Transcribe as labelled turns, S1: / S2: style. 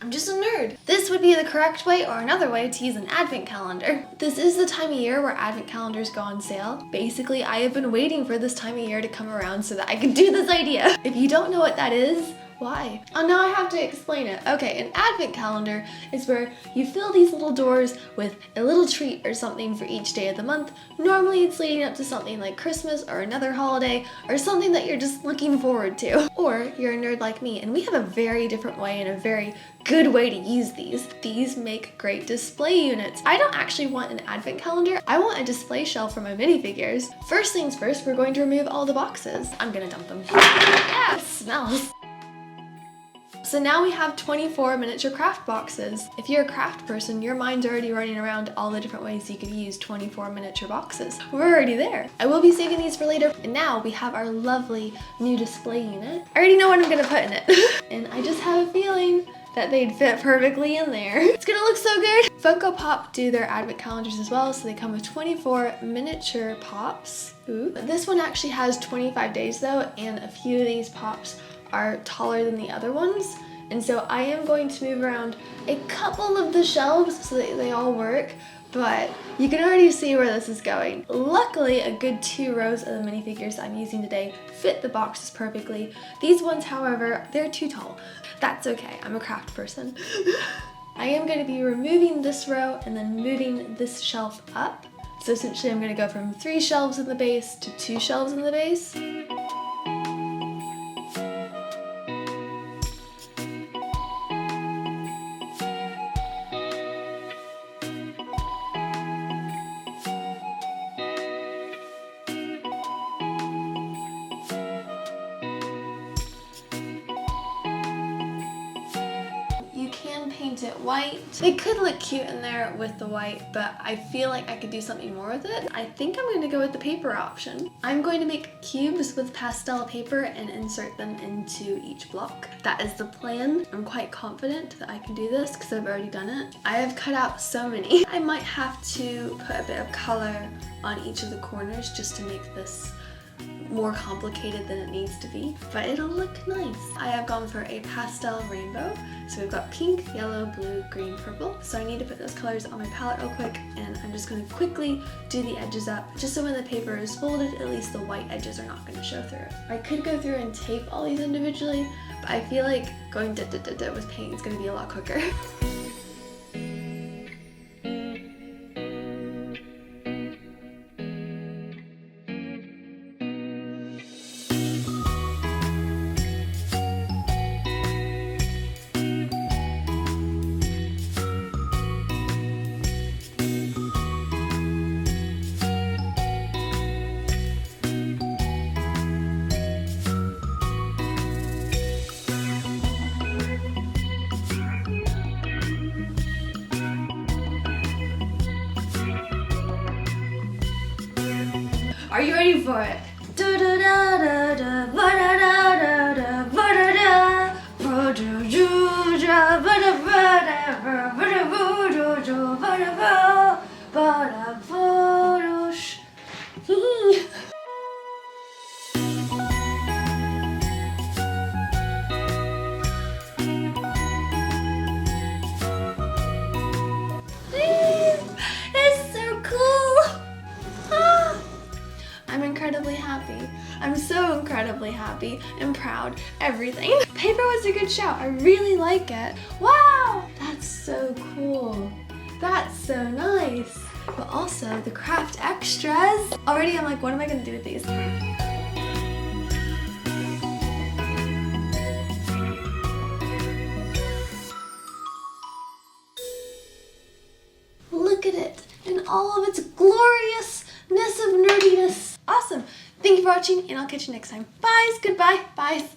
S1: I'm just a nerd. This would be the correct way or another way to use an advent calendar. This is the time of year where advent calendars go on sale. Basically, I have been waiting for this time of year to come around so that I can do this idea. If you don't know what that is, why? Oh, now I have to explain it. Okay, an advent calendar is where you fill these little doors with a little treat or something for each day of the month. Normally it's leading up to something like Christmas or another holiday or something that you're just looking forward to. Or you're a nerd like me and we have a very different way and a very good way to use these. These make great display units. I don't actually want an advent calendar. I want a display shelf for my minifigures. First things first, we're going to remove all the boxes. I'm gonna dump them. Yeah, it smells. So now we have 24 miniature craft boxes. If you're a craft person, your mind's already running around all the different ways you could use 24 miniature boxes. We're already there. I will be saving these for later. And now we have our lovely new display unit. I already know what I'm gonna put in it. And I just have a feeling that they'd fit perfectly in there. It's gonna look so good. Funko Pop do their advent calendars as well, so they come with 24 miniature pops. Ooh. This one actually has 25 days though, and a few of these pops are taller than the other ones. And so I am going to move around a couple of the shelves so that they all work, but you can already see where this is going. Luckily, a good 2 rows of the minifigures I'm using today fit the boxes perfectly. These ones, however, they're too tall. That's okay, I'm a craft person. I am going to be removing this row and then moving this shelf up. So essentially I'm going to go from 3 shelves in the base to 2 shelves in the base. Paint it white. It could look cute in there with the white, but I feel like I could do something more with it. I think I'm going to go with the paper option. I'm going to make cubes with pastel paper and insert them into each block. That is the plan. I'm quite confident that I can do this because I've already done it. I have cut out so many. I might have to put a bit of color on each of the corners just to make this more complicated than it needs to be, but it'll look nice. I have gone for a pastel rainbow. So we've got pink, yellow, blue, green, purple. So I need to put those colors on my palette real quick, and I'm just going to quickly do the edges up, just so when the paper is folded, at least the white edges are not going to show through. I could go through and tape all these individually, but I feel like going with paint is going to be a lot quicker. Are you ready for it? Incredibly happy. I'm so incredibly happy and proud. Everything. Paper was a good shout. I really like it. Wow! That's so cool. That's so nice. But also the craft extras. Already I'm like, what am I gonna do with these? Look at it in all of its gloriousness of nerdiness. Awesome. Thank you for watching, and I'll catch you next time. Bye. Goodbye. Bye.